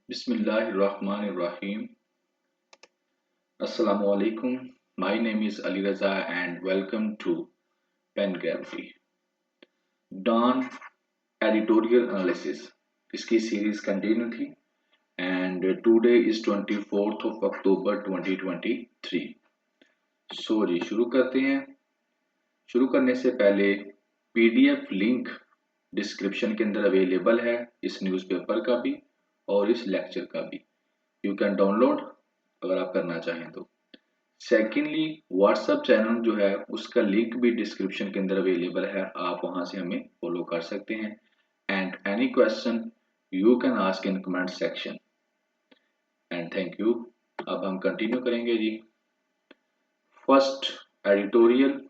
Bismillahirrahmanirrahim. Assalamu alaikum. My name is Ali Raza and welcome to Pen Gallery. Dawn Editorial Analysis. इसकी series continue थी and today is 24th of October 2023. सो जी शुरू करते हैं। शुरू करने से पहले पीडीएफ लिंक डिस्क्रिप्शन के अंदर अवेलेबल है इस न्यूज़पेपर का भी और इस लेक्चर का भी। यू कैन डाउनलोड अगर आप करना चाहें तो। सेकेंडली व्हाट्सएप चैनल जो है उसका लिंक भी डिस्क्रिप्शन के अंदर अवेलेबल है, आप वहां से हमें फॉलो कर सकते हैं। And any question you can ask in comment section and thank you. अब हम कंटिन्यू करेंगे जी फर्स्ट एडिटोरियल।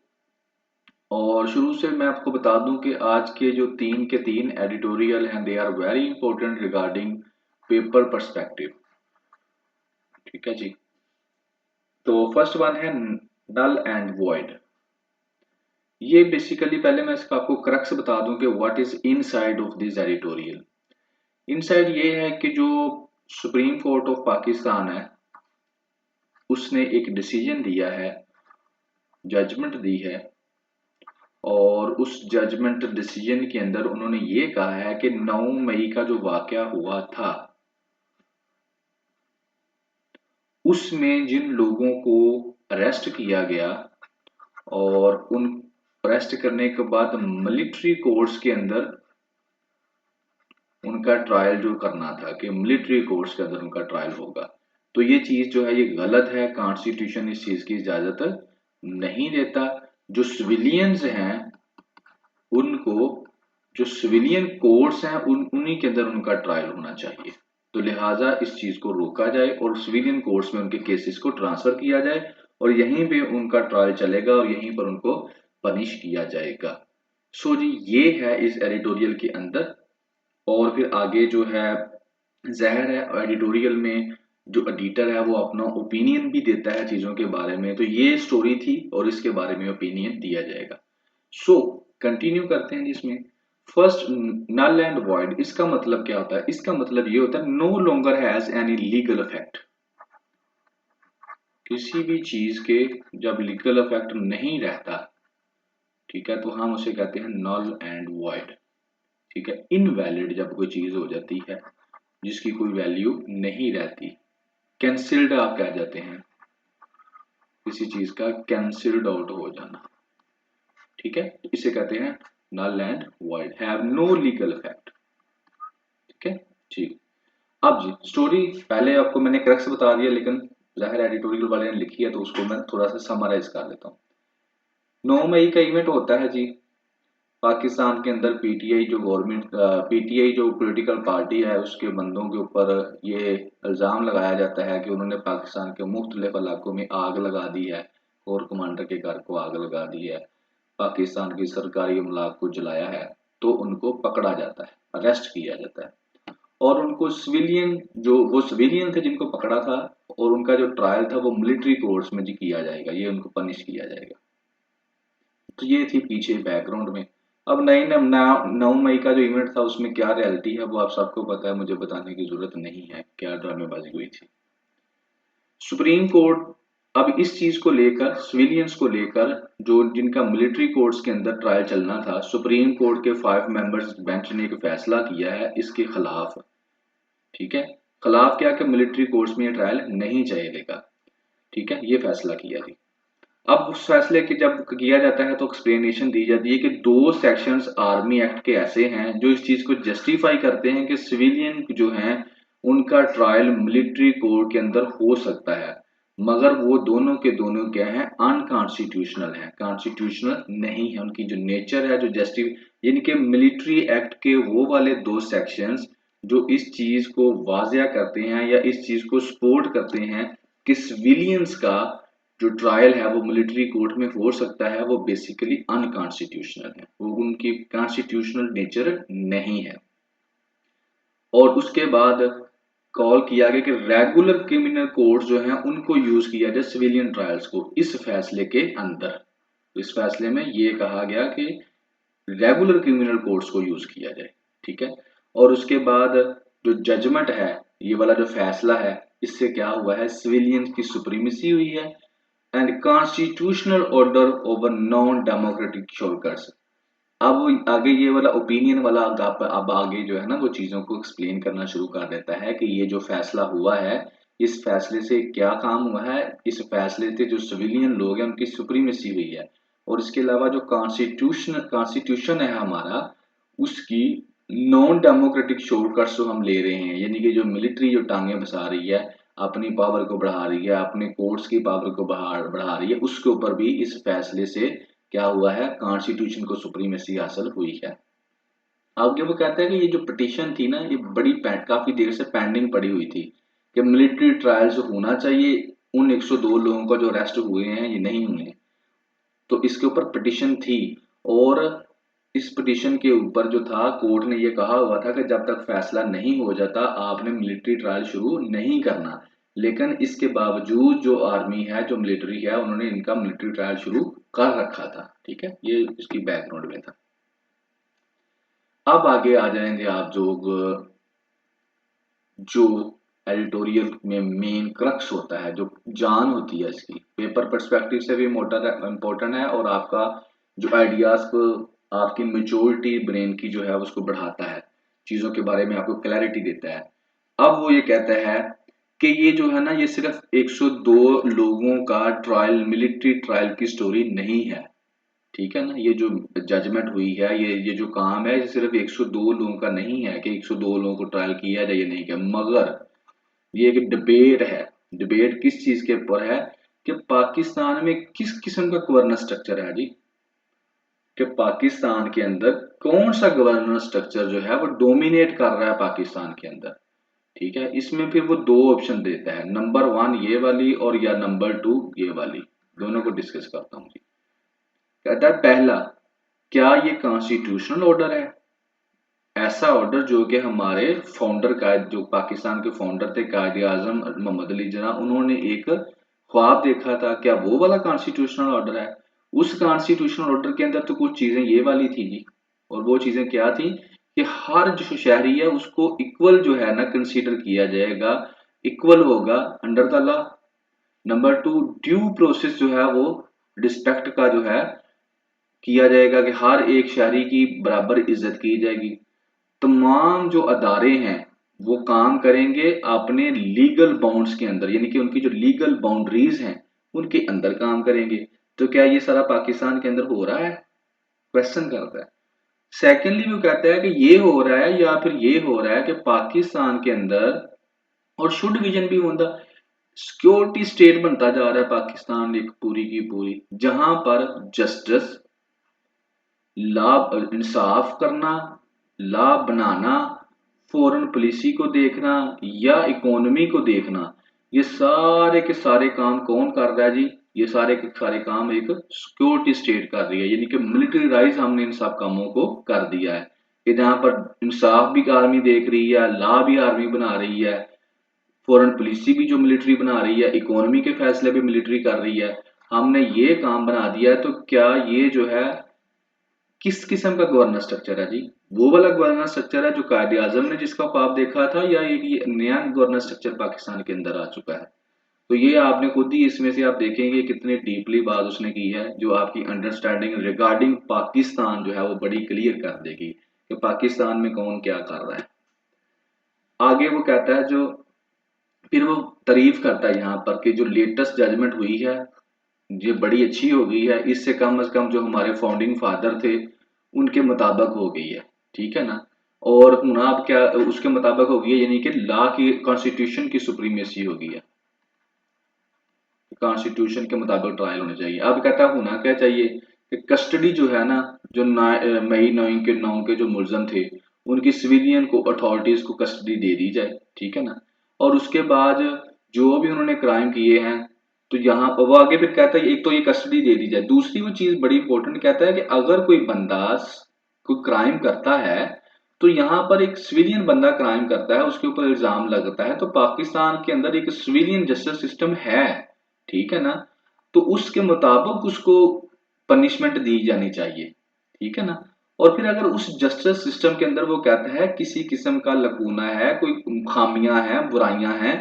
और शुरू से मैं आपको बता दूं कि आज के जो तीन के तीन एडिटोरियल हैं they are very important regarding paper perspective. ठीक है जी। तो फर्स्ट वन है नल एंड वॉइड। ये बेसिकली पहले मैं इसका आपको क्रक्स बता दूं कि what is inside of this editorial. Inside ये है कि जो सुप्रीम कोर्ट ऑफ पाकिस्तान है उसने एक डिसीजन दिया है, जजमेंट दी है, और उस जजमेंट डिसीजन के अंदर उन्होंने ये कहा है कि 9 मई का जो वाकया हुआ था उसमें जिन लोगों को अरेस्ट किया गया और उन अरेस्ट करने के बाद मिलिट्री कोर्ट्स के अंदर उनका ट्रायल जो करना था कि मिलिट्री कोर्ट्स के अंदर उनका ट्रायल होगा, तो ये चीज जो है ये गलत है। कॉन्स्टिट्यूशन इस चीज की इजाजत नहीं देता। जो सिविलियंस हैं उनको, जो सिविलियन कोर्ट्स हैं उन्हीं के अंदर उनका ट्रायल होना चाहिए। तो लिहाजा इस चीज को रोका जाए और सिविलियन कोर्ट्स में उनके केसेस को ट्रांसफर किया जाए और यहीं पे उनका ट्रायल चलेगा और यहीं पर उनको पनिश किया जाएगा। सो जी ये है इस एडिटोरियल के अंदर। और फिर आगे जो है जहर है एडिटोरियल में, जो एडिटर है वो अपना ओपिनियन भी देता है चीजों के बारे में। तो ये स्टोरी थी और इसके बारे में ओपिनियन दिया जाएगा। सो कंटिन्यू करते हैं जिसमें फर्स्ट नल एंड वॉइड। इसका मतलब क्या होता है? इसका मतलब ये होता है no longer has any legal effect. किसी भी चीज के जब लीगल इफेक्ट नहीं रहता, ठीक है, तो हम उसे कहते हैं नल एंड वॉइड। ठीक है, इनवैलिड जब कोई चीज हो जाती है जिसकी कोई वैल्यू नहीं रहती, कैंसिल्ड आप कह जाते हैं किसी चीज का कैंसिल्ड आउट हो जाना। ठीक है, इसे कहते हैं null and void, have no legal effect. ठीक है, ठीक। अब जी स्टोरी पहले आपको मैंने क्रक्स बता दिया, लेकिन जाहिर एडिटोरियल वाले ने लिखी है तो उसको मैं थोड़ा सा समराइज कर लेता हूँ। 9 मई का इवेंट होता है जी पाकिस्तान के अंदर। पीटीआई जो गवर्नमेंट, पीटीआई जो पॉलिटिकल पार्टी है उसके बंदों के ऊपर ये इल्ज़ाम लगाया जाता है कि उन्होंने पाकिस्तान के मुख्तलिफ इलाकों में आग लगा दी है, कोर कमांडर के घर को आग लगा दी है, पाकिस्तान की सरकारी अमलाक को जलाया है। तो उनको पकड़ा जाता है, अरेस्ट किया जाता है और उनको सिविलियन, जो वो सिविलियन थे जिनको पकड़ा था, और उनका जो ट्रायल था वो मिलिट्री कोर्ट्स में जी किया जाएगा, ये उनको पनिश किया जाएगा। तो ये थी पीछे बैकग्राउंड में। अब नई 9 मई का जो इवेंट था उसमें क्या रियलिटी है वो आप सबको पता है, मुझे बताने की जरूरत नहीं है क्या ड्रामेबाजी हुई थी। सुप्रीम कोर्ट अब इस चीज को लेकर, सिविलियंस को लेकर, जो जिनका मिलिट्री कोर्ट्स के अंदर ट्रायल चलना था, सुप्रीम कोर्ट के 5 मेंबर्स बेंच ने एक फैसला किया है इसके खिलाफ। ठीक है, खिलाफ क्या कि मिलिट्री कोर्ट्स में ये ट्रायल नहीं चलेगा। ठीक है, ये फैसला किया जी। अब उस फैसले के जब किया जाता है तो एक्सप्लेनेशन दी जाती है कि 2 सेक्शंस आर्मी एक्ट के ऐसे हैं जो इस चीज को जस्टिफाई करते हैं कि सिविलियन जो हैं उनका ट्रायल मिलिट्री कोर्ट के अंदर हो सकता है, मगर वो दोनों के दोनों क्या हैं, अनकॉन्स्टिट्यूशनल हैं, कॉन्स्टिट्यूशनल नहीं है। उनकी जो नेचर है, जो जस्टिफ इनके मिलिट्री एक्ट के वो वाले 2 सेक्शंस जो इस चीज को वाजिया करते हैं या इस चीज को सपोर्ट करते हैं कि सिविलियंस का जो ट्रायल है वो मिलिट्री कोर्ट में हो सकता है, वो बेसिकली अनकॉन्स्टिट्यूशनल है, वो उनकी कॉन्स्टिट्यूशनल नेचर नहीं है। और उसके बाद कॉल किया गया कि रेगुलर क्रिमिनल कोर्ट जो हैं उनको यूज किया जाए सिविलियन ट्रायल्स को इस फैसले के अंदर। इस फैसले में ये कहा गया कि रेगुलर क्रिमिनल कोर्ट्स को यूज किया जाए। ठीक है, और उसके बाद जो जजमेंट है ये वाला जो फैसला है इससे क्या हुआ है, सिविलियन की सुप्रीमेसी हुई है and constitutional order over non democratic shoulders. अब आगे ये वाला ओपिनियन वाला अब आगे जो है ना वो चीजों को एक्सप्लेन करना शुरू कर देता है कि ये जो फैसला हुआ है इस फैसले से क्या काम हुआ है, इस फैसले से जो सिविलियन लोग हैं उनकी सुप्रीमेसी हुई है और इसके अलावा जो कॉन्स्टिट्यूशन है हमारा उसकी नॉन डेमोक्रेटिक शॉर्टकट्स हम ले रहे हैं, यानी कि जो मिलिट्री जो टांगे फंसा रही है, अपनी पावर को बढ़ा रही है, अपने कोर्ट्स की पावर को बढ़ा रही है, उसके ऊपर भी इस फैसले से क्या हुआ है, कॉन्स्टिट्यूशन को सुप्रीमेसी हासिल हुई है। आगे वो कहता है कि ये जो पिटीशन थी ना ये काफी देर से पेंडिंग पड़ी हुई थी कि मिलिट्री ट्रायल्स होना चाहिए, उन 102 लोगों का जो अरेस्ट हुए हैं ये नहीं हुए, तो इसके ऊपर पिटीशन थी और इस पिटीशन के ऊपर जो था कोर्ट ने ये कहा हुआ था कि जब तक फैसला नहीं हो जाता आपने मिलिट्री ट्रायल शुरू नहीं करना, लेकिन इसके बावजूद जो आर्मी है जो मिलिट्री है उन्होंने इनका मिलिट्री ट्रायल शुरू कर रखा था। ठीक है, ये इसकी बैकग्राउंड में था। अब आगे आ जाएंगे आप लोग, जो एडिटोरियल में मेन क्रक्स होता है, जो जान होती है इसकी, पेपर पर्सपेक्टिव से भी मोटा इम्पोर्टेंट है और आपका जो आइडियाज को आपकी मेच्योरिटी ब्रेन की जो है उसको बढ़ाता है, चीजों के बारे में आपको क्लैरिटी देता है। अब वो ये कहता है कि ये जो है ना ये सिर्फ 102 लोगों का ट्रायल, मिलिट्री ट्रायल की स्टोरी नहीं है। ठीक है ना, ये जो जजमेंट हुई है, ये जो काम है ये सिर्फ 102 लोगों का नहीं है कि 102 लोगों को ट्रायल किया जाए या नहीं किया, मगर ये एक डिबेट है। डिबेट किस चीज के ऊपर है कि पाकिस्तान में किस किस्म का गवर्नेंस स्ट्रक्चर है जी, कि पाकिस्तान के अंदर कौन सा गवर्नेंस स्ट्रक्चर जो है वो डोमिनेट कर रहा है पाकिस्तान के अंदर। ठीक है, इसमें फिर वो दो ऑप्शन देता है, नंबर 1 ये वाली और या नंबर 2 ये वाली, दोनों को डिस्कस करता हूँ जी। कहता है पहला, क्या ये कॉन्स्टिट्यूशनल ऑर्डर है, ऐसा ऑर्डर जो कि हमारे फाउंडर का, जो पाकिस्तान के फाउंडर थे कायदे आजम मोहम्मद अली जिन्ना, उन्होंने एक ख्वाब देखा था, क्या वो वाला कॉन्स्टिट्यूशनल ऑर्डर है। उस कॉन्स्टिट्यूशनल ऑर्डर के अंदर तो कुछ चीजें ये वाली थी जी, और वो चीजें क्या थी कि हर जो शहरी है उसको इक्वल जो है ना कंसीडर किया जाएगा, इक्वल होगा under the law. Number 2, due process जो है वो रिस्पेक्ट का जो है किया जाएगा कि हर एक शहरी की बराबर इज्जत की जाएगी। तमाम जो अदारे हैं वो काम करेंगे अपने लीगल बाउंड्स के अंदर, यानी कि उनकी जो लीगल बाउंड्रीज हैं उनके अंदर काम करेंगे। तो क्या ये सारा पाकिस्तान के अंदर हो रहा है, क्वेश्चन करता है। सेकेंडली वो कहता है कि ये हो रहा है या फिर ये हो रहा है कि पाकिस्तान के अंदर, और शुड विजन भी होता, सिक्योरिटी स्टेट बनता जा रहा है पाकिस्तान एक पूरी की पूरी, जहां पर जस्टिस, लॉ, इंसाफ करना, लॉ बनाना, फॉरेन पॉलिसी को देखना या इकोनॉमी को देखना, ये सारे के सारे काम कौन कर रहा है जी, ये सारे के सारे काम एक सिक्योरिटी स्टेट कर रही है, यानी कि मिलिट्रीराइज हमने इन सब कामों को कर दिया है कि जहां पर इंसाफ भी आर्मी देख रही है, लॉ भी आर्मी बना रही है, फॉरेन पॉलिसी भी जो मिलिट्री बना रही है, इकोनॉमी के फैसले भी मिलिट्री कर रही है, हमने ये काम बना दिया है। तो क्या ये जो है किस किस्म का गवर्नेंस स्ट्रक्चर है जी, वो वाला गवर्नेंस स्ट्रक्चर है जो कायदे आजम ने जिसका ख्वाब देखा था, या ये नया गवर्नेंस स्ट्रक्चर पाकिस्तान के अंदर आ चुका है। तो ये आपने खुद ही इसमें से आप देखेंगे कितने डीपली बात उसने की है, जो आपकी अंडरस्टैंडिंग रिगार्डिंग पाकिस्तान जो है वो बड़ी क्लियर कर देगी कि पाकिस्तान में कौन क्या कर रहा है। आगे वो कहता है जो, फिर वो तारीफ करता है यहाँ पर कि जो लेटेस्ट जजमेंट हुई है ये बड़ी अच्छी हो गई है, इससे कम से कम जो हमारे फाउंडिंग फादर थे उनके मुताबिक हो गई है। ठीक है ना, और होना अब क्या उसके मुताबिक हो गई है, यानी कि लॉ की, कॉन्स्टिट्यूशन की सुप्रीमेसी हो गई है, कॉन्स्टिट्यूशन के मुताबिक ट्रायल होने चाहिए। अब कहता है होना क्या चाहिए कि कस्टडी जो है ना, जो मई 9 के जो मुलजम थे उनकी सिविलियन को अथॉरिटीज को कस्टडी दे दी जाए। ठीक है ना, और उसके बाद जो भी उन्होंने क्राइम किए हैं, तो यहाँ वो आगे फिर कहता है एक तो ये कस्टडी दे दी जाए, दूसरी वो चीज बड़ी इंपॉर्टेंट कहता है कि अगर कोई बंदा कोई क्राइम करता है, तो यहाँ पर एक सिविलियन बंदा क्राइम करता है, उसके ऊपर इल्जाम लगता है, तो पाकिस्तान के अंदर एक सिविलियन जस्टिस सिस्टम है। ठीक है ना, तो उसके मुताबिक उसको पनिशमेंट दी जानी चाहिए। ठीक है ना, और फिर अगर उस जस्टिस सिस्टम के अंदर वो कहता है किसी किस्म का लकूना है, कोई खामियां हैं, बुराइयां हैं,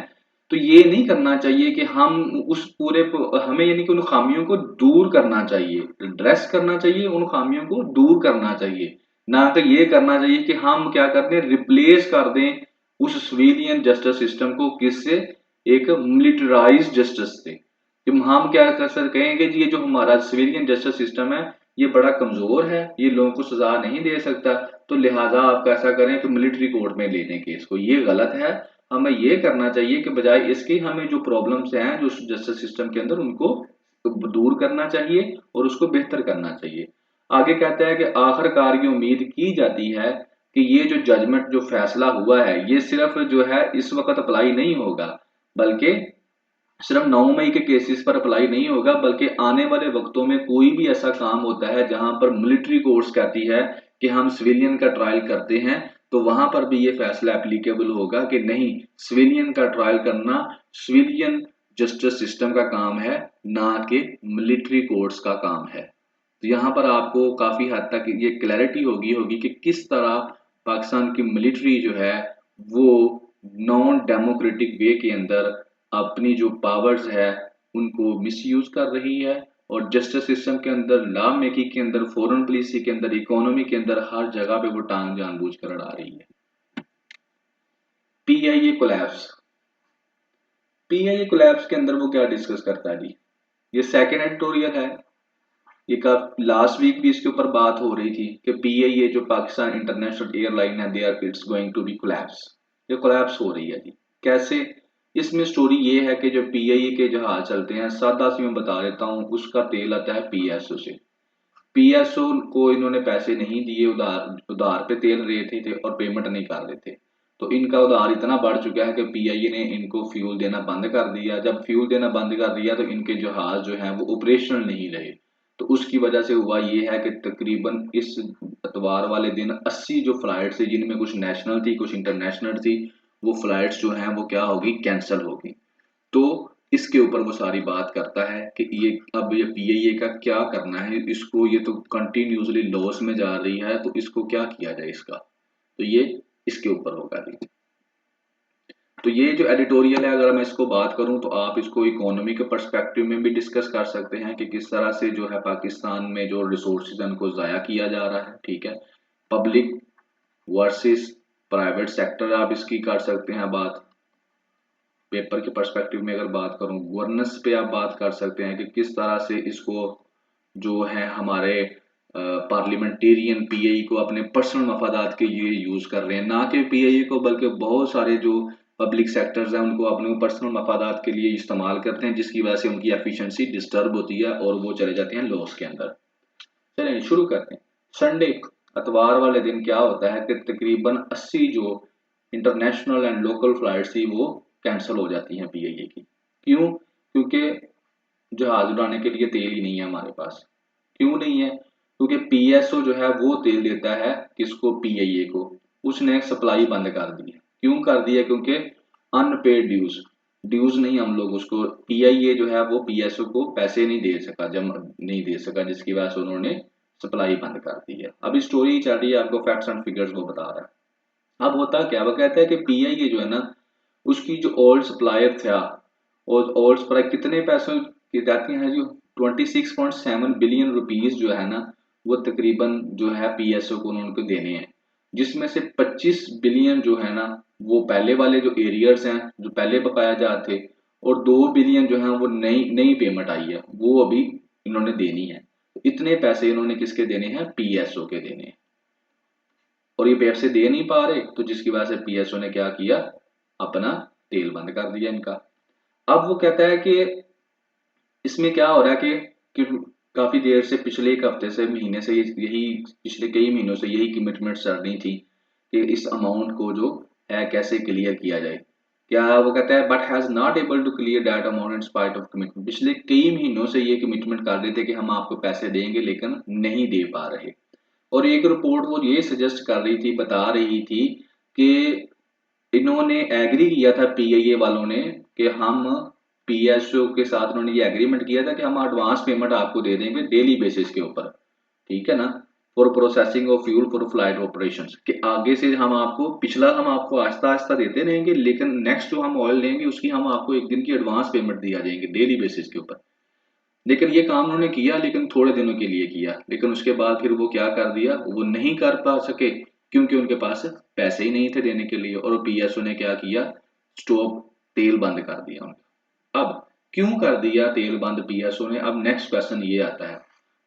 तो ये नहीं करना चाहिए कि हम उस पूरे हमें यानी कि उन खामियों को दूर करना चाहिए, एड्रेस करना चाहिए, उन खामियों को दूर करना चाहिए, ना कि ये करना चाहिए कि हम क्या करते हैं, रिप्लेस कर दें उस सिविलियन जस्टिस सिस्टम को किससे, एक मिलिटराइज्ड जस्टिस से। कि हम क्या कर सर कहेंगे जी ये जो हमारा सिविलियन जस्टिस सिस्टम है ये बड़ा कमजोर है, ये लोगों को सजा नहीं दे सकता, तो लिहाजा आप ऐसा करें कि मिलिट्री कोर्ट में ले लें केस को। ये गलत है। हमें ये करना चाहिए कि बजाय इसके हमें जो प्रॉब्लम्स हैं जो जस्टिस सिस्टम के अंदर उनको दूर करना चाहिए और उसको बेहतर करना चाहिए। आगे कहता है कि आखिरकार ये उम्मीद की जाती है कि ये जो जजमेंट जो फैसला हुआ है ये सिर्फ जो है इस वक्त अप्लाई नहीं होगा, बल्कि सिर्फ 9 मई के केसेस पर अप्लाई नहीं होगा, बल्कि आने वाले वक्तों में कोई भी ऐसा काम होता है जहां पर मिलिट्री कोर्ट्स कहती है कि हम सिविलियन का ट्रायल करते हैं, तो वहां पर भी ये फैसला एप्लीकेबल होगा कि नहीं, सिविलियन का ट्रायल करना सिविलियन जस्टिस सिस्टम का काम है, ना कि मिलिट्री कोर्ट्स का काम है। तो यहाँ पर आपको काफी हद तक ये क्लैरिटी होगी होगी कि किस तरह पाकिस्तान की मिलिट्री जो है वो नॉन डेमोक्रेटिक वे के अंदर अपनी जो पावर्स है उनको मिसयूज कर रही है, और जस्टिस सिस्टम के अंदर, लॉ मेकिंग के अंदर, फॉरेन पॉलिसी के अंदर, इकोनॉमी के अंदर हर जगह पे वो टांग जानबूझ कर अड़ा रही है। PIA collapse. पीआईए कोलैप्स के अंदर वो क्या डिस्कस करता है जी, ये सेकेंड एडिटोरियल है। ये लास्ट वीक भी इसके ऊपर बात हो रही थी कि पीआईए जो पाकिस्तान इंटरनेशनल एयरलाइन है, they are it's going to be collapse. ये कोलैप्स हो रही है जी। कैसे? इसमें स्टोरी ये है कि जो पीआईए के जहाज चलते हैं, सादा सी मैं बता देता हूँ, उसका तेल आता है पीएसओ से। पीएसओ को इन्होंने पैसे नहीं दिए, उधार उधार पे तेल रहे थे और पेमेंट नहीं कर रहे थे, तो इनका उधार इतना बढ़ चुका है कि पीआईए ने इनको फ्यूल देना बंद कर दिया। जब फ्यूल देना बंद कर दिया तो इनके जहाज जो हैं वो ऑपरेशनल नहीं रहे, तो उसकी वजह से हुआ ये है कि तकरीबन इस इतवार वाले दिन 80 जो फ्लाइट थी, जिनमें कुछ नेशनल थी कुछ इंटरनेशनल थी, वो फ्लाइट्स जो हैं वो क्या होगी, कैंसिल होगी। तो इसके ऊपर वो सारी बात करता है कि ये अब ये पीआईए का क्या करना है, इसको ये तो कंटिन्यूसली लॉस में जा रही है, तो इसको क्या किया जाए इसका, तो ये इसके ऊपर होगा जी। तो ये जो एडिटोरियल है, अगर मैं इसको बात करूं तो आप इसको इकोनॉमी के पर्सपेक्टिव में भी डिस्कस कर सकते हैं कि किस तरह से जो है पाकिस्तान में जो रिसोर्सेज हैं उनको ज़ाया किया जा रहा है, ठीक है। पब्लिक वर्सेस प्राइवेट सेक्टर आप इसकी कर सकते हैं बात। पेपर के पर्सपेक्टिव में अगर बात करूं, गवर्नेंस पे आप बात कर सकते हैं कि किस तरह से इसको जो है हमारे पार्लियामेंटेरियन पीआई को अपने पर्सनल मफादात के लिए यूज कर रहे हैं, ना कि पीआई को बल्कि बहुत सारे जो पब्लिक सेक्टर्स हैं उनको अपने पर्सनल मफादात के लिए इस्तेमाल करते हैं, जिसकी वजह से उनकी एफिशिएंसी डिस्टर्ब होती है और वो चले जाते हैं लॉस के अंदर। चलिए शुरू करते हैं। संडे, इतवार वाले दिन क्या होता है कि तकरीबन 80 जो इंटरनेशनल एंड लोकल फ्लाइट्स थी वो कैंसिल हो जाती हैं पीआईए की। क्यों? क्योंकि जहाज उड़ाने के लिए तेल ही नहीं है हमारे पास। क्यों नहीं है? क्योंकि पीएसओ जो है वो तेल देता है किसको, पीआईए को। उसने सप्लाई बंद कर दी है। क्यों कर दी है? क्योंकि अनपेड ड्यूज, ड्यूज नहीं, हम लोग उसको, पीआईए जो है वो पीएसओ को पैसे नहीं दे सका, जम नहीं दे सका, जिसकी वजह से उन्होंने सप्लाई बंद कर दी है। अभी स्टोरी चल रही है, आपको फैक्ट्स एंड फिगर्स वो बता रहा है। अब होता क्या, वो कहता है कि पीआईए जो है ना, उसकी जो ओल्ड सप्लायर था, और ओल्ड सप्लाई कितने पैसों की जाती है जो 26.7 बिलियन रुपीस जो है ना, वो तकरीबन जो है पीएसओ को उनको देने हैं, जिसमें से 25 बिलियन जो है ना वो पहले वाले जो एरियर्स हैं जो पहले बकाया जाते थे, और 2 बिलियन जो है वो नई नई पेमेंट आई है वो अभी इन्होंने देनी है। तो इतने पैसे इन्होंने किसके देने हैं, पीएसओ के देने हैं, और ये पैसे दे नहीं पा रहे, तो जिसकी वजह से पीएसओ ने क्या किया, अपना तेल बंद कर दिया इनका। अब वो कहता है कि इसमें क्या हो रहा है कि काफी देर से, पिछले एक हफ्ते से, महीने से, यही पिछले कई महीनों से यही कमिटमेंट चल रही थी कि इस अमाउंट को जो है कैसे क्लियर किया जाए। क्या वो कहता है, but has not able to clear that amount in spite of commitment. पिछले कई महीनों से ये कमिटमेंट कर रहे थे कि हम आपको पैसे देंगे, लेकिन नहीं दे पा रहे। और एक रिपोर्ट वो ये सजेस्ट कर रही थी, बता रही थी कि इन्होंने एग्री किया था पीआईए वालों ने कि हम, पीएसओ के साथ उन्होंने ये एग्रीमेंट किया था कि हम एडवांस पेमेंट आपको दे देंगे डेली बेसिस के ऊपर, ठीक है ना। For processing of fuel for flight operations, कि आगे से हम आपको पिछला हम आपको आहिस्ता आहिस्ता देते रहेंगे, लेकिन नेक्स्ट जो हम ऑयल लेंगे उसकी हम आपको एक दिन की एडवांस पेमेंट दिया जाएंगे डेली बेसिस के ऊपर। लेकिन ये काम उन्होंने किया, लेकिन थोड़े दिनों के लिए किया, लेकिन उसके बाद फिर वो क्या कर दिया, वो नहीं कर पा सके क्योंकि उनके पास पैसे ही नहीं थे देने के लिए, और पीएसओ ने क्या किया, स्टॉप, तेल बंद कर दिया उनका। अब क्यों कर दिया तेल बंद पीएसओ ने, अब नेक्स्ट क्वेश्चन ये आता है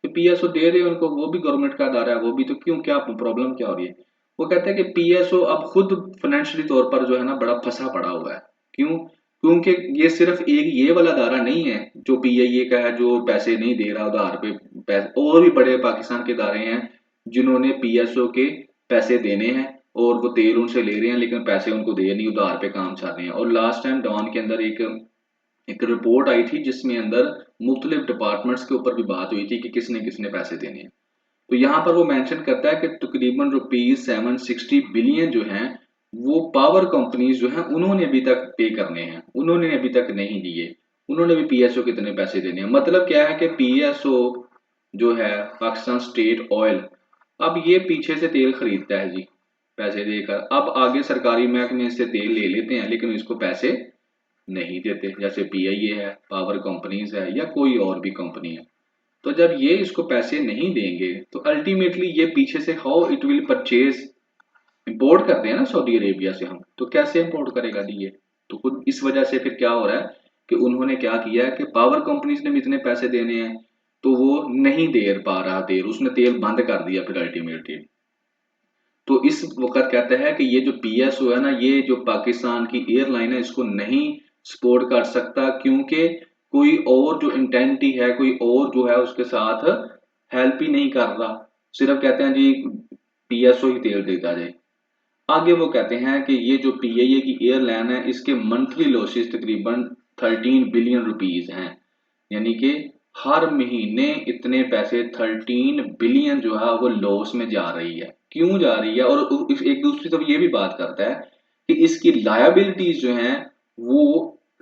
कि पीएसओ दे रहे हैं उनको, वो भी गवर्नमेंट का अदारा है, वो भी, तो क्यों, क्या प्रॉब्लम क्या हो रही है। वो कहते हैं कि पीएसओ अब खुद फाइनेंशियली तौर पर जो है ना बड़ा फंसा पड़ा हुआ है। क्यों, क्योंकि ये सिर्फ एक ये वाला अदारा नहीं है जो पीआईए का है जो पैसे नहीं दे रहा उधार पे पैसे, और भी बड़े पाकिस्तान के अदारे हैं जिन्होंने पीएसओ के पैसे देने हैं और वो तेल उनसे ले रहे हैं, लेकिन पैसे उनको दे नहीं, उधार पे काम चल रहे हैं। और लास्ट टाइम डॉन के अंदर एक रिपोर्ट आई थी जिसमें अंदर मुख्तलिफ डिपार्टमेंट्स के ऊपर भी बात हुई थी कि किसने किसने पैसे देने हैं। तो यहाँ पर वो मेंशन करता है कि तकरीबन ₹760 बिलियन जो हैं वो पावर कंपनीज जो हैं उन्होंने अभी तक पे करने हैं, उन्होंने अभी तक नहीं दिए। उन्होंने भी पीएसओ कितने पैसे देने हैं, मतलब क्या है कि पीएसओ जो है पाकिस्तान स्टेट ऑयल, अब ये पीछे से तेल खरीदता है जी पैसे देकर, अब आगे सरकारी महकमे से तेल ले लेते हैं लेकिन इसको पैसे नहीं देते, जैसे पीआईए है, पावर कंपनीज है, या कोई और भी कंपनी है। तो जब ये इसको पैसे नहीं देंगे तो अल्टीमेटली ये पीछे से how it will purchase, import करते हैं ना सऊदी अरेबिया से हम, तो कैसे इंपोर्ट करेगा जी ये। तो खुद इस वजह से फिर क्या हो रहा है कि उन्होंने क्या किया है कि पावर कंपनीज ने भी इतने पैसे देने हैं तो वो नहीं दे पा रहा तेल, उसने तेल बंद कर दिया फिर अल्टीमेटली। तो इस वक्त कहते हैं कि ये जो पीएसओ है ना, ये जो पाकिस्तान की एयरलाइन है इसको नहीं सपोर्ट कर सकता, क्योंकि कोई और जो इंटेंटी है, कोई और जो है उसके साथ हेल्प ही नहीं कर रहा, सिर्फ कहते हैं जी पीएसओ ही तेल देता जाए। आगे वो कहते हैं कि ये जो पीआईए की एयरलाइन है इसके मंथली लॉसेस तकरीबन 13 बिलियन रुपीज हैं, यानी कि हर महीने इतने पैसे 13 बिलियन जो है वो लॉस में जा रही है। क्यों जा रही है, और एक दूसरी तरफ ये भी बात करता है कि इसकी लायबिलिटीज जो हैं वो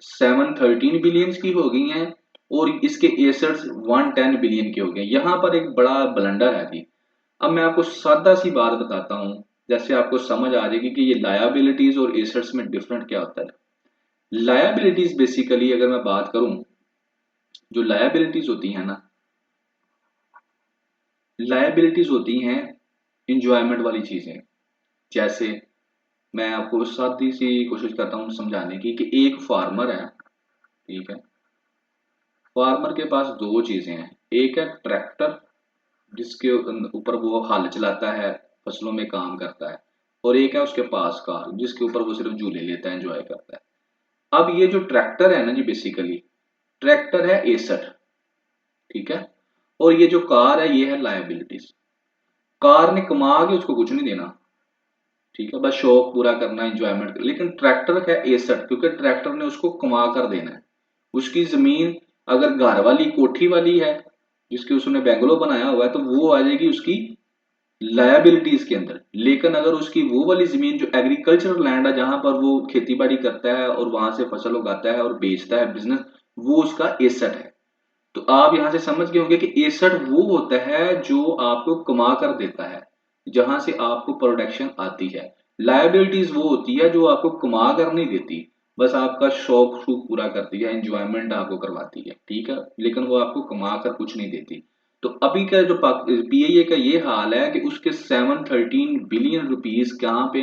713 बिलियन की हो गई हैं और इसके एसेट्स 110 बिलियन के हो गए। यहाँ पर एक बड़ा ब्लंडर है जी। अब मैं आपको सादा सी बात बताता हूँ, जैसे आपको समझ आ जाएगी कि ये लायबिलिटीज और एसेट्स में डिफरेंट क्या होता है। लायबिलिटीज बेसिकली अगर मैं बात करूं, जो लायबिलिटीज होती है ना, लायबिलिटीज होती हैं इंजॉयमेंट वाली चीजें। जैसे मैं आपको सादी सी कोशिश करता हूँ समझाने की कि एक फार्मर है, ठीक है, फार्मर के पास दो चीजें हैं, एक है ट्रैक्टर जिसके ऊपर वो हल चलाता है, फसलों में काम करता है, और एक है उसके पास कार जिसके ऊपर वो सिर्फ झूले लेता है, एंजॉय करता है। अब ये जो ट्रैक्टर है ना जी, बेसिकली ट्रैक्टर है एसेट, ठीक है, और ये जो कार है ये है लायबिलिटीज। कार ने कमा के उसको कुछ नहीं देना, ठीक है, बस शौक पूरा करना, एंजॉयमेंट। लेकिन ट्रैक्टर है एसेट, क्योंकि ट्रैक्टर ने उसको कमा कर देना है। उसकी जमीन अगर घर वाली कोठी वाली है जिसके उसने बेंगलो बनाया हुआ है तो वो आ जाएगी उसकी लायबिलिटीज के अंदर। लेकिन अगर उसकी वो वाली जमीन जो एग्रीकल्चरल लैंड है जहां पर वो खेती बाड़ी करता है और वहां से फसल उगाता है और बेचता है, बिजनेस, वो उसका एसेट है। तो आप यहां से समझ गए होंगे कि एसेट वो होता है जो आपको कमा कर देता है, जहां से आपको प्रोडक्शन आती है। लायबिलिटीज वो होती है जो आपको कमा कर नहीं देती, बस आपका शौक शूक पूरा करती है, एंजॉयमेंट आपको करवाती है, ठीक है, लेकिन वो आपको कमा कर कुछ नहीं देती। तो अभी का जो पीआईए का ये हाल है कि उसके 713 बिलियन रुपीज कहाँ पे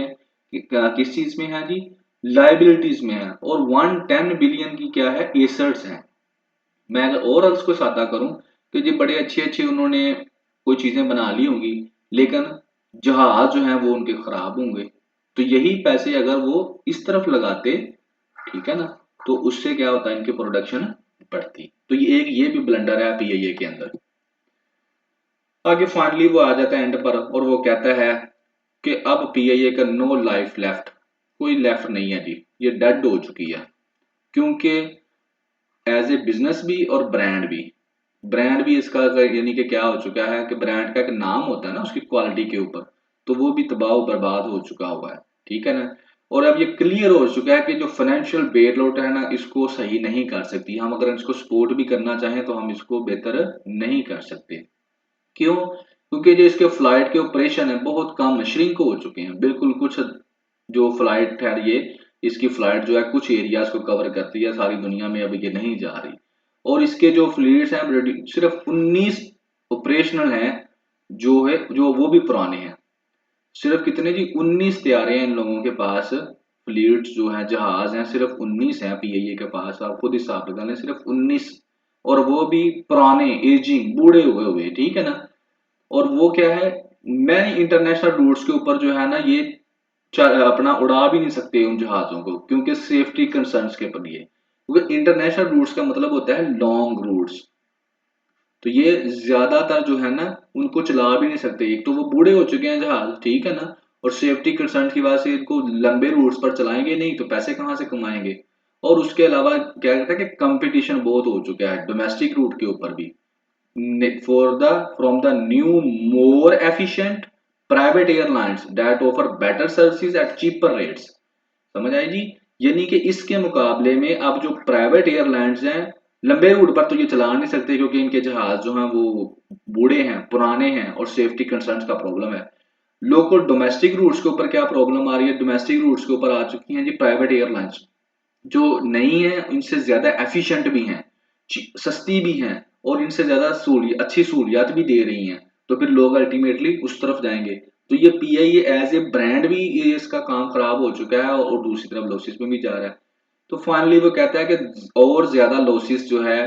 किस चीज में है जी, लाइबिलिटीज में है, और 110 बिलियन की क्या है, एसेट्स हैं। मैं अगर और उसको सादा करूं तो ये बड़े अच्छे अच्छे उन्होंने कोई चीजें बना ली होंगी, लेकिन जहाज जो है वो उनके खराब होंगे। तो यही पैसे अगर वो इस तरफ लगाते, ठीक है ना, तो उससे क्या होता है, इनकी प्रोडक्शन बढ़ती। तो ये भी ब्लंडर है पीआईए के अंदर। आगे फाइनली वो आ जाता है एंड पर और वो कहता है कि अब पीआईए का नो लाइफ लेफ्ट, कोई लेफ्ट नहीं है जी, ये डेड हो चुकी है। क्योंकि एज ए बिजनेस भी और ब्रांड भी इसका यानी कि क्या हो चुका है कि ब्रांड का एक नाम होता है ना उसकी क्वालिटी के ऊपर, तो वो भी तबाह बर्बाद हो चुका हुआ है, ठीक है ना। और अब ये क्लियर हो चुका है कि जो फाइनेंशियल बेरलोट है ना इसको सही नहीं कर सकती, हम अगर इसको सपोर्ट भी करना चाहें तो हम इसको बेहतर नहीं कर सकते। क्यों, क्योंकि जो इसके फ्लाइट के ऑपरेशन है बहुत कम श्रिंक हो चुके हैं, बिल्कुल कुछ जो फ्लाइट है ये इसकी फ्लाइट जो है कुछ एरियाज को कवर करती है, सारी दुनिया में अब ये नहीं जा रही। और इसके जो फ्लीट्स हैं सिर्फ 19 ऑपरेशनल हैं, जो है जो वो भी पुराने हैं। सिर्फ कितने जी 19 तैयारे हैं इन लोगों के पास, फ्लीट्स जो है जहाज हैं सिर्फ 19 हैं पीआईए के पास, आप खुद हिसाब लगा लें सिर्फ 19, और वो भी पुराने एजिंग बूढ़े हुए हुए, ठीक है ना। और वो क्या है, मैं इंटरनेशनल रूट्स के ऊपर जो है ना ये अपना उड़ा भी नहीं सकते उन जहाजों को, क्योंकि सेफ्टी कंसर्न्स के लिए, क्योंकि इंटरनेशनल रूट्स का मतलब होता है लॉन्ग रूट्स, तो ये ज्यादातर जो है ना उनको चला भी नहीं सकते, एक तो वो बूढ़े हो चुके हैं जहाज, ठीक है ना, और सेफ्टी कंसर्न की वजह से इनको लंबे रूट्स पर चलाएंगे नहीं तो पैसे कहाँ से कमाएंगे। और उसके अलावा क्या कहता है कि कंपटीशन बहुत हो चुका है डोमेस्टिक रूट के ऊपर भी, for the from the new more efficient private airlines that offer better services at cheaper rates। समझ आई जी। यानी कि इसके मुकाबले में अब जो प्राइवेट एयरलाइंस हैं लंबे रूट पर तो ये चला नहीं सकते, क्योंकि इनके जहाज जो हैं वो बूढ़े हैं पुराने हैं और सेफ्टी कंसर्न्स का प्रॉब्लम है। लोकल डोमेस्टिक रूट्स के ऊपर क्या प्रॉब्लम आ रही है, डोमेस्टिक रूट्स के ऊपर आ चुकी हैं जी प्राइवेट एयरलाइंस, जो नहीं है इनसे ज्यादा एफिशिएंट भी हैं, सस्ती भी हैं, और इनसे ज्यादा अच्छी सहूलियत भी दे रही हैं, तो फिर लोग अल्टीमेटली उस तरफ जाएंगे। तो ये पीआईए एज ए ब्रांड भी ये इसका काम खराब हो चुका है और दूसरी तरफ लॉसेस में भी जा रहा है। तो फाइनली वो कहता है कि और ज्यादा लॉसेस जो है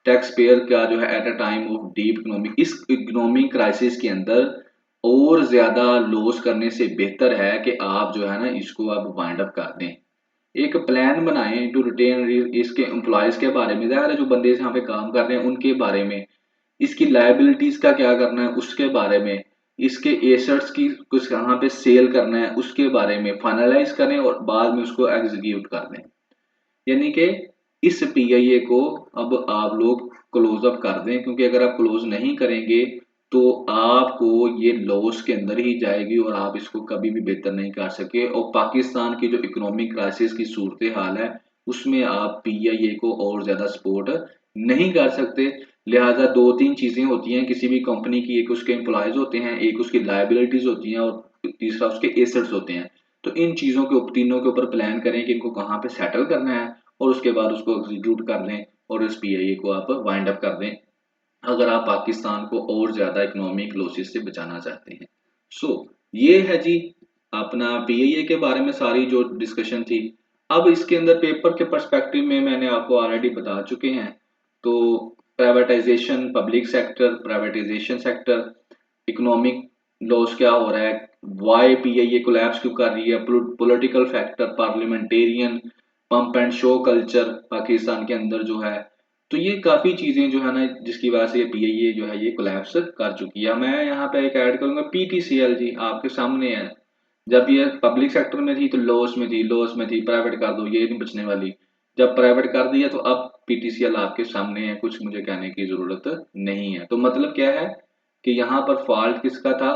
टैक्स पेयर का जो है at a time of deep economic, इस इकोनॉमिक क्राइसिस के अंदर और ज्यादा लॉस करने से बेहतर है कि आप जो है ना इसको अब वाइंड अप कर दें, एक प्लान बनाएं टू रिटेन इसके एम्प्लॉयज के बारे में, ज़ाहिर है जो बंदे यहाँ पे काम कर रहे हैं उनके बारे में, इसकी लाइबिलिटीज का क्या करना है उसके बारे में, इसके एसेट्स की कुछ कहाँ पे सेल करना है उसके बारे में फाइनलाइज करें और बाद में उसको एग्जीक्यूट कर दें। यानी कि इस पीआईए को अब आप लोग क्लोज अप कर दें, क्योंकि अगर आप क्लोज नहीं करेंगे तो आपको ये लॉस के अंदर ही जाएगी और आप इसको कभी भी बेहतर नहीं कर सके, और पाकिस्तान की जो इकोनॉमिक क्राइसिस की सूरत हाल है उसमें आप पीआईए को और ज्यादा सपोर्ट नहीं कर सकते। लिहाजा दो तीन चीजें होती हैं किसी भी कंपनी की, एक उसके एम्प्लॉयज होते हैं, एक उसकी लाइबिलिटीज होती हैं, और तीसरा उसके एसेट्स होते हैं। तो इन चीजों के तीनों के ऊपर प्लान करें कि इनको कहाँ पे सेटल करना है, और उसके बाद उसको एग्जीक्यूट कर दें और इस पीआईए को आप वाइंड अप कर दें, अगर आप पाकिस्तान को और ज्यादा इकोनॉमिक लॉसेस से बचाना चाहते हैं। ये है जी अपना पीआईए के बारे में सारी जो डिस्कशन थी। अब इसके अंदर पेपर के पर्सपेक्टिव में मैंने आपको ऑलरेडी बता चुके हैं। तो privatisation, public sector, privatisation sector, economic loss क्या हो रहा है, वाई पीआईए कोलैप्स क्यों कर रही है, political factor, parliamentarian pump and show culture Pakistan के अंदर जो है, तो ये काफी चीजें जो है ना जिसकी वजह से ये पीआईए जो है ये कोलैप्स कर चुकी है। मैं यहाँ पे एक ऐड करूंगा पीटीसीएल जी आपके सामने है, जब ये पब्लिक सेक्टर में थी तो लॉस में थी, लॉस में थी, प्राइवेट कर दो ये नहीं बचने वाली, जब प्राइवेट कर दिया तो अब पीटीसीएल आपके सामने है, कुछ मुझे कहने की जरूरत नहीं है। तो मतलब क्या है कि यहाँ पर फॉल्ट किसका था,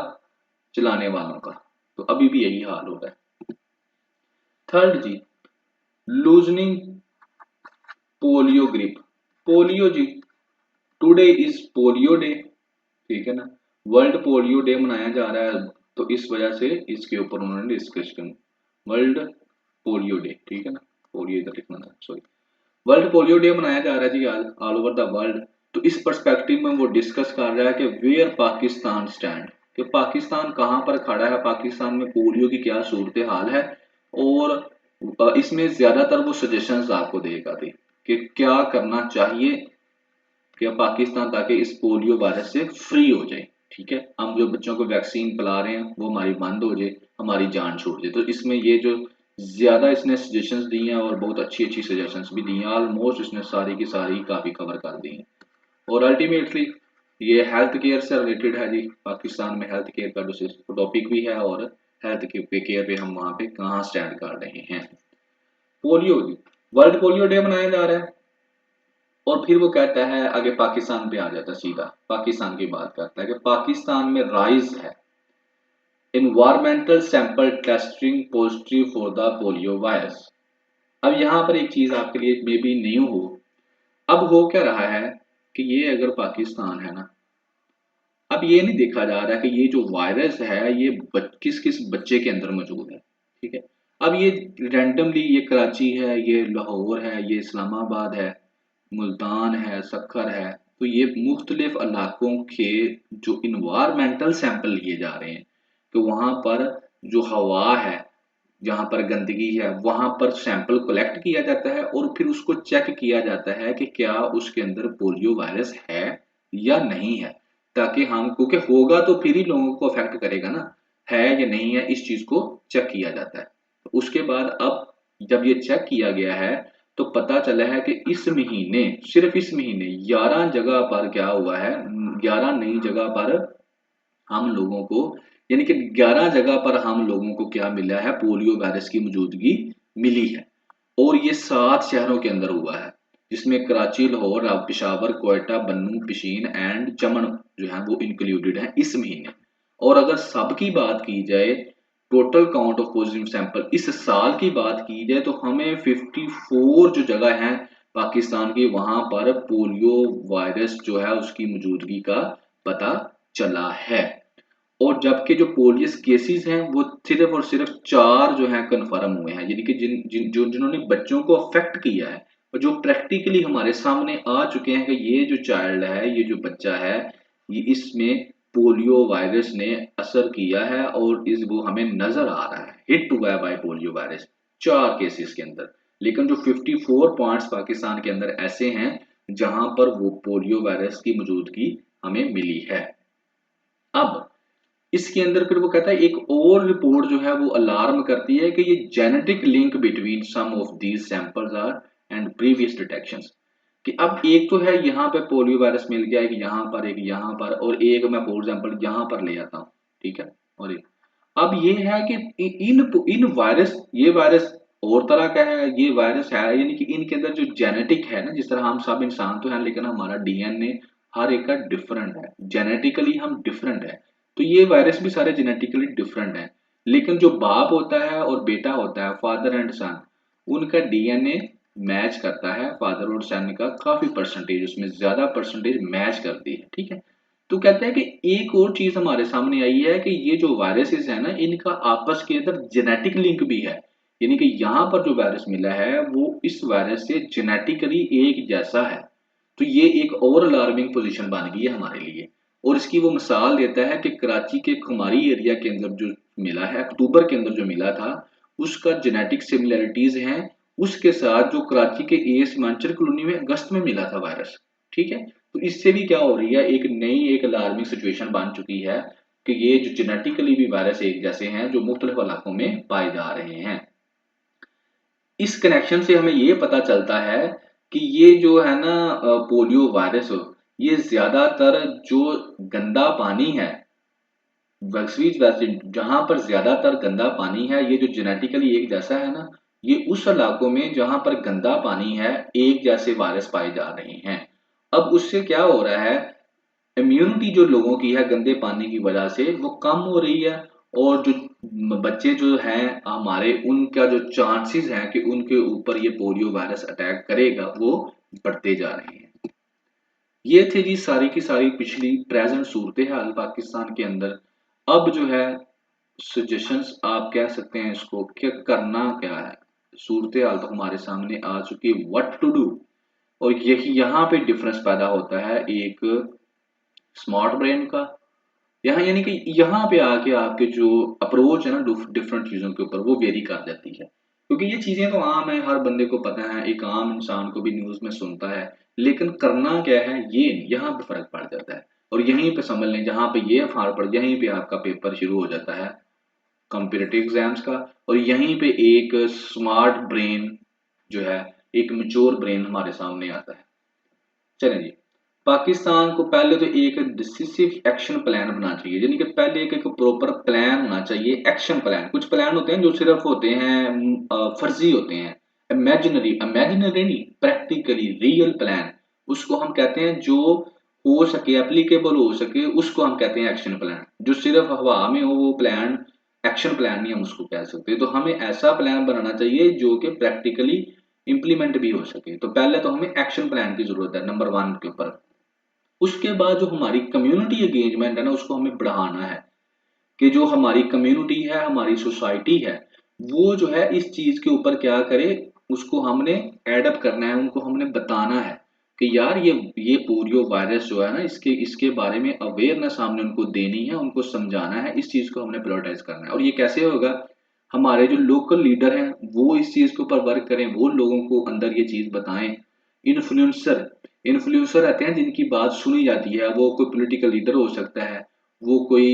चलाने वालों का, तो अभी भी यही हाल हो रहा है। थर्ड जी, लूजनिंग पोलियो ग्रिप, पोलियो जी, टुडे इज पोलियो डे, ठीक है ना, वर्ल्ड पोलियो डे मनाया जा रहा है, तो इस वजह से इसके ऊपर उन्होंने डिस्कशन, वर्ल्ड पोलियो डे, ठीक है ना, पोलियो इधर लिखना था सॉरी, वर्ल्ड पोलियो डे मनाया जा रहा है जी आज ऑल ओवर द वर्ल्ड। तो इस पर्सपेक्टिव में वो डिस्कस कर रहा है कि वेयर पाकिस्तान स्टैंड, कि पाकिस्तान कहाँ पर खड़ा है, पाकिस्तान में पोलियो की क्या सूरत हाल है, और इसमें ज्यादातर वो सजेशंस आपको देगा भी कि क्या करना चाहिए कि पाकिस्तान ताकि इस पोलियो वायरस से फ्री हो जाए, ठीक है, हम जो बच्चों को वैक्सीन पिला रहे हैं वो हमारी बंद हो जाए, हमारी जान छूट जाए। तो इसमें ये जो ज्यादा इसने सजेशंस दी हैं और बहुत अच्छी अच्छी सजेशंस भी दी हैं, ऑलमोस्ट इसने सारी की सारी काफी कवर कर दी हैं, और अल्टीमेटली ये हेल्थ केयर से रिलेटेड है जी, पाकिस्तान में हेल्थ केयर का जो टॉपिक भी है और हेल्थ केयर पे हम वहाँ पे कहाँ स्टैंड कर रहे हैं। पोलियो जी, वर्ल्ड पोलियो डे मनाया जा रहा है, और फिर वो कहता है आगे पाकिस्तान पे आ जाता है, सीधा पाकिस्तान की बात करता है कि पाकिस्तान में राइज है environmental sample testing positive for the polio virus. अब यहाँ पर एक चीज आपके लिए मे बी न्यू हो, अब हो क्या रहा है कि ये अगर पाकिस्तान है ना, अब ये नहीं देखा जा रहा कि ये जो वायरस है ये किस किस बच्चे के अंदर मौजूद है, ठीक है। अब ये रैंडमली ये कराची है, ये लाहौर है, ये इस्लामाबाद है, मुल्तान है, सक्खर है, तो ये मुख्तलिफ इलाकों के जो इन्वायरमेंटल सैंपल लिए जा रहे हैं, तो वहाँ पर जो हवा है, जहाँ पर गंदगी है, वहाँ पर सैंपल कलेक्ट किया जाता है और फिर उसको चेक किया जाता है कि क्या उसके अंदर पोलियो वायरस है या नहीं है, ताकि हम, क्योंकि होगा तो फिर ही लोगों को अफेक्ट करेगा ना, है या नहीं है, इस चीज को चेक किया जाता है। उसके बाद अब जब ये चेक किया गया है तो पता चला है कि इस महीने, सिर्फ इस महीने 11 जगह पर क्या हुआ है, 11 नई जगह पर हम लोगों को, यानी कि 11 जगह पर हम लोगों को क्या मिला है, पोलियो वायरस की मौजूदगी मिली है। और ये 7 शहरों के अंदर हुआ है, जिसमें कराची, लाहौर, पेशावर, क्वेटा, बन्नू, पिशीन एंड चमन जो है वो इंक्लूडेड है इस महीने। और अगर सब की बात की जाए, total count of positive sample इस साल की बात की जाए, तो हमें 54 जो जगह है पाकिस्तान की, वहां पर पोलियो वायरस जो है उसकी मौजूदगी का पता चला है। और जबकि जो पोलियस केसेस हैं वो सिर्फ और सिर्फ 4 जो हैं कंफर्म हुए हैं, यानी कि जिन्होंने बच्चों को अफेक्ट किया है और जो प्रैक्टिकली हमारे सामने आ चुके हैं कि ये जो चाइल्ड है, ये जो बच्चा है, ये इसमें पोलियो वायरस ने असर किया है और इस वो हमें नजर आ रहा है, हिट हुआ है बाय पोलियो वायरस 4 केसेस के अंदर। लेकिन जो 54 पॉइंट्स पाकिस्तान के अंदर ऐसे हैं जहां पर वो पोलियो वायरस की मौजूदगी हमें मिली है। अब इसके अंदर फिर वो कहता है एक और रिपोर्ट जो है वो अलार्म करती है कि ये genetic link between some of these samples are and previous detections, कि अब एक तो है यहाँ पे पोलियो वायरस मिल गया, एक यहाँ पर और एक मैं फॉर एग्जांपल यहाँ पर ले आता हूँ, ठीक है। और एक अब ये है कि इन इन वायरस, ये वायरस और तरह का है, ये वायरस है, यानी कि इनके अंदर जो जेनेटिक है ना, जिस तरह हम सब इंसान तो हैं लेकिन हमारा डीएनए हर एक का डिफरेंट है, जेनेटिकली हम डिफरेंट है, तो ये वायरस भी सारे जेनेटिकली डिफरेंट है। लेकिन जो बाप होता है और बेटा होता है, फादर एंड सन, उनका डीएनए मैच करता है, फादर और सन का काफी परसेंटेज, उसमें ज्यादा परसेंटेज मैच करती है, ठीक है। तो कहते हैं कि एक और चीज हमारे सामने आई है कि ये जो वायरसेस है ना, इनका आपस के अंदर जेनेटिक लिंक भी है, यानी कि यहाँ पर जो वायरस मिला है वो इस वायरस से जेनेटिकली एक जैसा है। तो ये एक और अलार्मिंग पोजीशन बन गई है हमारे लिए। और इसकी वो मिसाल देता है कि कराची के खुमारी एरिया के अंदर जो मिला है, अक्टूबर के अंदर जो मिला था, उसका जेनेटिक सिमिलरिटीज हैं उसके साथ जो कराची के एस मांचर कॉलोनी में अगस्त में मिला था वायरस, ठीक है। तो इससे भी क्या हो रही है, एक नई एक अलार्मिंग सिचुएशन बन चुकी है कि ये जो जेनेटिकली भी वायरस एक जैसे हैं जो मुख्तलिफ इलाकों में पाए जा रहे हैं। इस कनेक्शन से हमें ये पता चलता है कि ये जो है ना पोलियो वायरस, ये ज्यादातर जो गंदा पानी है, वैक्सीज वैसे जहां पर ज्यादातर गंदा पानी है, ये जो जेनेटिकली एक जैसा है ना, ये उस इलाकों में जहां पर गंदा पानी है एक जैसे वायरस पाए जा रहे हैं। अब उससे क्या हो रहा है, इम्यूनिटी जो लोगों की है गंदे पानी की वजह से वो कम हो रही है, और जो बच्चे जो हैं हमारे, उनका जो चांसेस हैं कि उनके ऊपर ये पोलियो वायरस अटैक करेगा वो बढ़ते जा रहे हैं। ये थे जी सारी की सारी पिछली प्रेजेंट सूरत हाल पाकिस्तान के अंदर। अब जो है सजेशंस आप कह सकते हैं इसको, क्या करना क्या है, सूरत हाल तो हमारे सामने आ चुकी है, व्हाट टू डू। और यही यहाँ पे डिफरेंस पैदा होता है एक स्मार्ट ब्रेन का, यहाँ यानी कि यहाँ पे आके आपके जो अप्रोच है ना डिफरेंट चीजों के ऊपर वो वेरी कर जाती है, क्योंकि ये चीजें तो आम है, हर बंदे को पता है, एक आम इंसान को भी न्यूज में सुनता है, लेकिन करना क्या है ये यहाँ पे फर्क पड़ जाता है। और यहीं पे समझ लें जहाँ पे ये फर्क पड़, यहीं पे आपका पेपर शुरू हो जाता है कॉम्पिटिटिव एग्जाम्स का। और यहीं पे एक स्मार्ट ब्रेन जो है, एक मेच्योर ब्रेन हमारे सामने आता है। चलें जी, पाकिस्तान को पहले तो एक डिसिसिव एक्शन प्लान बनाना चाहिए, यानी कि पहले एक प्रॉपर प्लान होना चाहिए, एक्शन प्लान। कुछ प्लान होते हैं जो सिर्फ होते हैं फर्जी होते हैं, इमेजिनरी, इमेजिनरी नहीं, प्रैक्टिकली रियल प्लान, उसको हम कहते हैं जो हो सके, एप्लीकेबल हो सके, उसको हम कहते हैं एक्शन प्लान। जो सिर्फ हवा में हो वो प्लान एक्शन प्लान नहीं हम उसको कह सकते। तो हमें ऐसा प्लान बनाना चाहिए जो कि प्रैक्टिकली इम्प्लीमेंट भी हो सके। तो पहले तो हमें एक्शन प्लान की जरूरत है नंबर 1 के ऊपर। उसके बाद जो हमारी कम्युनिटी एंगेजमेंट है ना, उसको हमें बढ़ाना है कि जो हमारी कम्युनिटी है, हमारी सोसाइटी है, वो जो है इस चीज के ऊपर क्या करे, उसको हमने एडअप करना है, उनको हमने बताना है कि यार ये पोलियो वायरस जो है ना, इसके इसके बारे में अवेयरनेस हमने उनको देनी है, उनको समझाना है, इस चीज को हमने प्रायोरिटाइज करना है। और ये कैसे होगा, हमारे जो लोकल लीडर हैं वो इस चीज के ऊपर वर्क करें, वो लोगों को अंदर ये चीज बताएं। इन्फ्लुएंसर इन्फ्लुएंसर रहते हैं जिनकी बात सुनी जाती है, वो कोई पॉलिटिकल लीडर हो सकता है, वो कोई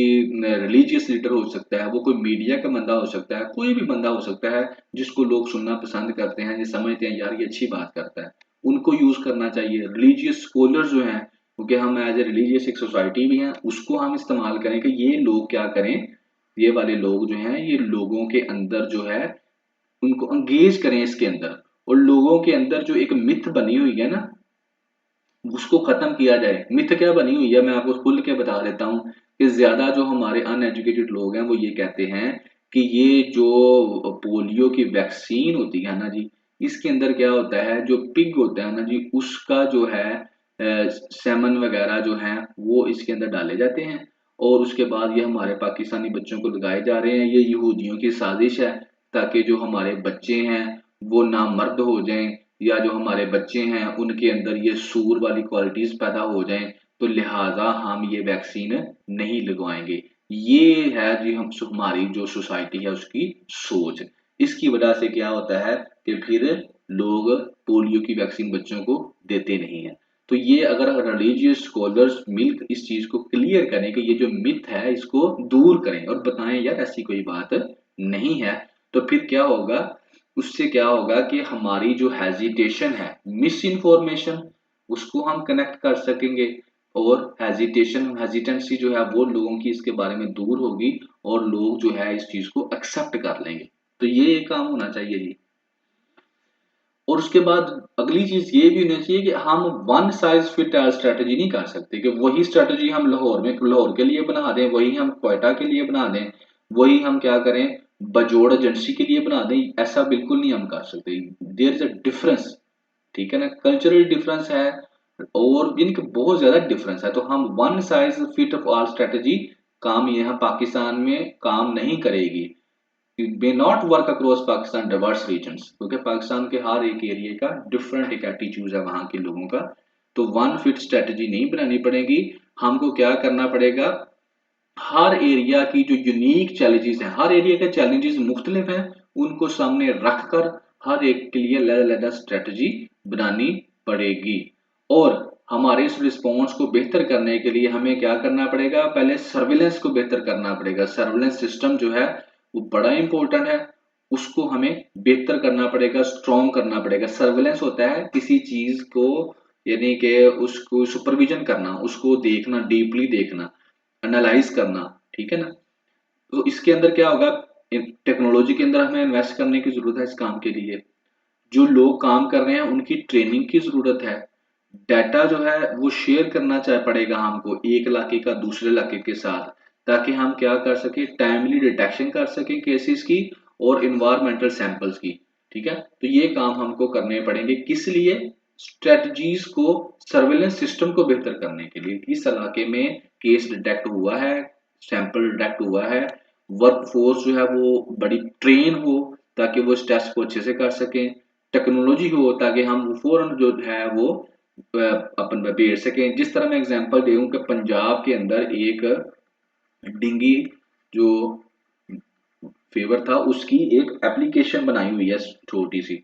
रिलीजियस लीडर हो सकता है, वो कोई मीडिया का बंदा हो सकता है, कोई भी बंदा हो सकता है जिसको लोग सुनना पसंद करते हैं, ये समझते हैं यार ये अच्छी बात करता है, उनको यूज करना चाहिए। रिलीजियस स्कॉलर्स जो हैं, क्योंकि हम एज ए रिलीजियस एक सोसाइटी भी हैं, उसको हम इस्तेमाल करें कि ये लोग क्या करें, ये वाले लोग जो हैं ये लोगों के अंदर जो है उनको एंगेज करें इसके अंदर, और लोगों के अंदर जो एक मिथ बनी हुई है ना, उसको खत्म किया जाए। मिथ क्या बनी हुई है, मैं आपको खुल के बता देता हूँ कि ज्यादा जो हमारे अनएजुकेटेड लोग हैं वो ये कहते हैं कि ये जो पोलियो की वैक्सीन होती है ना जी, इसके अंदर क्या होता है, जो पिग होता है ना जी, उसका जो है सेमन वगैरह जो है वो इसके अंदर डाले जाते हैं, और उसके बाद ये हमारे पाकिस्तानी बच्चों को लगाए जा रहे हैं। ये यहूदियों की साजिश है ताकि जो हमारे बच्चे हैं वो नामर्द हो जाएं, या जो हमारे बच्चे हैं उनके अंदर ये सूर वाली क्वालिटीज पैदा हो जाएं, तो लिहाजा हम ये वैक्सीन नहीं लगवाएंगे। ये है जी हम हमारी जो सोसाइटी है उसकी सोच। इसकी वजह से क्या होता है कि फिर लोग पोलियो की वैक्सीन बच्चों को देते नहीं है। तो ये अगर रिलीजियस स्कॉलर्स मिल इस चीज को क्लियर करें कि ये जो मिथ है इसको दूर करें और बताएं यार ऐसी कोई बात नहीं है, तो फिर क्या होगा, उससे क्या होगा कि हमारी जो हेजिटेशन है, मिस इन्फॉर्मेशन, उसको हम कनेक्ट कर सकेंगे, और हेजिटेंसी जो है वो लोगों की इसके बारे में दूर होगी, और लोग जो है इस चीज को एक्सेप्ट कर लेंगे। तो ये काम होना चाहिए जी। और उसके बाद अगली चीज ये भी होनी चाहिए कि हम one size fit all strategy नहीं कर सकते कि वही स्ट्रेटेजी हम लाहौर के लिए बना दें, वही हम क्वेटा के लिए बना दें, वही हम क्या करें बजोड़ एजेंसी के लिए बना दें, ऐसा बिल्कुल नहीं हम कर सकते। देयर इज अ डिफरेंस, ठीक है ना, कल्चरल डिफरेंस है और इनके बहुत ज्यादा डिफरेंस है। तो हम one size fit all strategy काम यहाँ पाकिस्तान में काम नहीं करेगी। May not work across Pakistan diverse regions, क्योंकि पाकिस्तान के हर एक एरिया का डिफरेंट एक एटीट्यूड है वहां के लोगों का। तो वन फिट स्ट्रेटजी नहीं बनानी पड़ेगी, हमको क्या करना पड़ेगा, हर एरिया की जो यूनिक चैलेंजेस हैं, हर एरिया के चैलेंजेस मुख्तलिफ हैं, उनको सामने रखकर हर एक के लिए अलग-अलग स्ट्रेटजी बनानी पड़ेगी। और हमारे इस रिस्पॉन्स को बेहतर करने के लिए हमें क्या करना पड़ेगा, पहले सर्विलेंस को बेहतर करना पड़ेगा। सर्विलेंस सिस्टम जो है वो बड़ा इंपॉर्टेंट है, उसको हमें बेहतर करना पड़ेगा, स्ट्रॉन्ग करना पड़ेगा। सर्विलेंस होता है किसी चीज को, यानी कि उसको सुपरविजन करना, उसको देखना, डीपली देखना, एनालाइज करना, ठीक है ना। तो इसके अंदर क्या होगा, टेक्नोलॉजी के अंदर हमें इन्वेस्ट करने की जरूरत है इस काम के लिए। जो लोग काम कर रहे हैं उनकी ट्रेनिंग की जरूरत है। डाटा जो है वो शेयर करना चाह पड़ेगा हमको एक इलाके का दूसरे इलाके के साथ, ताकि हम क्या कर सके, टाइमली डिटेक्शन कर सकें केसेस की और इन्वायरमेंटल सैंपल्स की। ठीक है, तो ये काम हमको करने पड़ेंगे, किस लिए, स्ट्रेटजीज को, सर्वेलेंस सिस्टम को बेहतर करने के लिए। इस इलाके में केस डिटेक्ट हुआ है, सैंपल डिटेक्ट हुआ है, वर्क फोर्स जो है वो बड़ी ट्रेन हो ताकि वो इस टेस्ट को अच्छे से कर सकें, टेक्नोलॉजी हो ताकि हम फौरन जो है वो अपन भेज सकें। जिस तरह मैं एग्जांपल दूं कि पंजाब के अंदर एक डिंगी जो फेवर था उसकी एक एप्लीकेशन बनाई हुई है छोटी सी,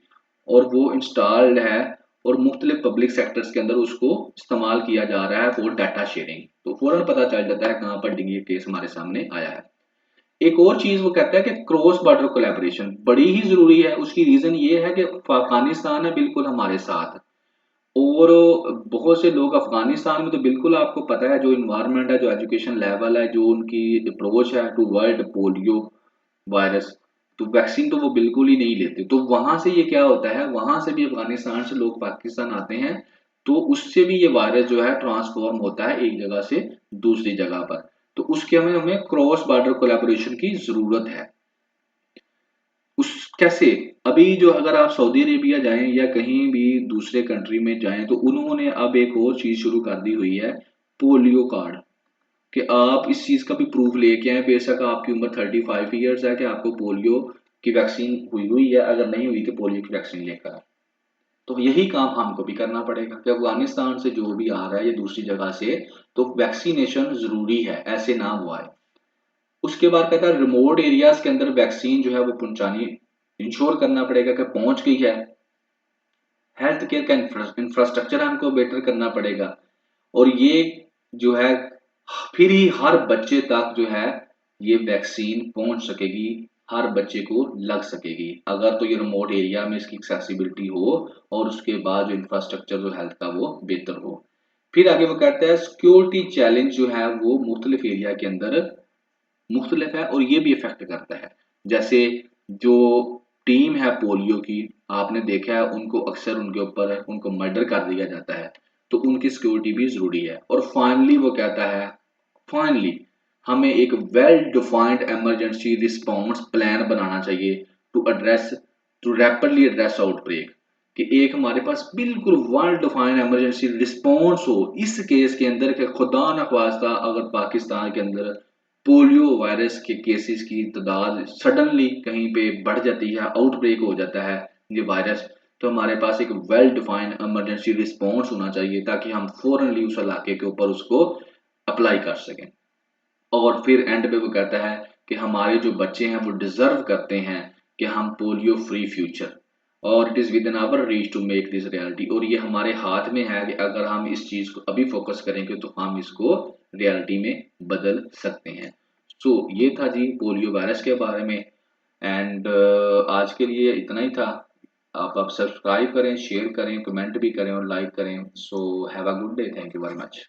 और वो इंस्टॉल्ड है, और मुख्तलिफ पब्लिक सेक्टर्स के अंदर उसको इस्तेमाल किया जा रहा है फॉर डाटा शेयरिंग। तो फौरन पता चल जाता है कहाँ पर डिंगी केस हमारे सामने आया है। एक और चीज वो कहता है कि क्रॉस बॉर्डर कोलैबोरेशन बड़ी ही जरूरी है। उसकी रीजन ये है कि अफगानिस्तान है बिल्कुल हमारे साथ, और बहुत से लोग अफगानिस्तान में, तो बिल्कुल आपको पता है जो इन्वायरमेंट है, जो एजुकेशन लेवल है, जो उनकी अप्रोच है टू वर्ल्ड पोलियो वायरस, तो वैक्सीन तो वो बिल्कुल ही नहीं लेते। तो वहां से ये क्या होता है, वहां से भी अफगानिस्तान से लोग पाकिस्तान आते हैं, तो उससे भी ये वायरस जो है ट्रांसफॉर्म होता है एक जगह से दूसरी जगह पर। तो उसके हमें हमें क्रॉस बॉर्डर कोलैबोरेशन की जरूरत है। उस कैसे, अभी जो अगर आप सऊदी अरेबिया जाएं या कहीं भी दूसरे कंट्री में जाएं, तो उन्होंने अब एक और चीज शुरू कर दी हुई है, पोलियो कार्ड, कि आप इस चीज़ का भी प्रूफ लेके आए, बेशक आपकी उम्र 35 ईयर्स है, कि आपको पोलियो की वैक्सीन हुई है, अगर नहीं हुई तो पोलियो की वैक्सीन लेकर आए। तो यही काम हमको भी करना पड़ेगा कि अफगानिस्तान से जो भी आ रहा है या दूसरी जगह से, तो वैक्सीनेशन जरूरी है, ऐसे ना हुआ है। उसके बाद कहता है रिमोट एरियाज के अंदर वैक्सीन जो है वो पहुंचानी, इंश्योर करना पड़ेगा कि पहुंच गई है। हेल्थ केयर का इंफ्रास्ट्रक्चर हमको बेटर करना पड़ेगा, और ये जो है फिर ही हर बच्चे तक जो है ये वैक्सीन पहुंच सकेगी, हर बच्चे को लग सकेगी, अगर तो ये रिमोट एरिया में इसकी एक्सेसिबिलिटी हो और उसके बाद जो इंफ्रास्ट्रक्चर जो हेल्थ का वो बेहतर हो। फिर आगे वो कहता है सिक्योरिटी चैलेंज जो है वो मुख्तलिफ एरिया के अंदर मुख्तलिफ है और ये भी इफेक्ट करता है। जैसे जो टीम है पोलियो की, आपने देखा है उनको अक्सर उनके ऊपर उनको मर्डर कर दिया जाता है, तो उनकी सिक्योरिटी भी जरूरी है। और फाइनली वो कहता है, फाइनली हमें एक well defined emergency response plan बनाना चाहिए टू रैपिडली एड्रेस आउटब्रेक, कि एक हमारे पास बिल्कुल वेल डिफाइंड इमरजेंसी रिस्पॉन्स हो इस केस के अंदर, कि खुदा न ख्वास्ता अगर पाकिस्तान के अंदर पोलियो वायरस के केसेस की तादाद सडनली कहीं पे बढ़ जाती है, आउटब्रेक हो जाता है ये वायरस, तो हमारे पास एक वेल डिफाइंड इमरजेंसी रिस्पॉन्स होना चाहिए, ताकि हम फौरनली उस इलाके के ऊपर उसको अप्लाई कर सकें। और फिर एंड पे वो कहता है कि हमारे जो बच्चे हैं वो डिजर्व करते हैं कि हम पोलियो फ्री फ्यूचर, और it is within our reach to make this reality, और ये हमारे हाथ में है कि अगर हम इस चीज़ को अभी फोकस करेंगे तो हम इसको रियलिटी में बदल सकते हैं। सो ये था जी पोलियो वायरस के बारे में। एंड आज के लिए इतना ही था। आप सब्सक्राइब करें, शेयर करें, कमेंट भी करें और लाइक करें। So have a good day, thank you very much.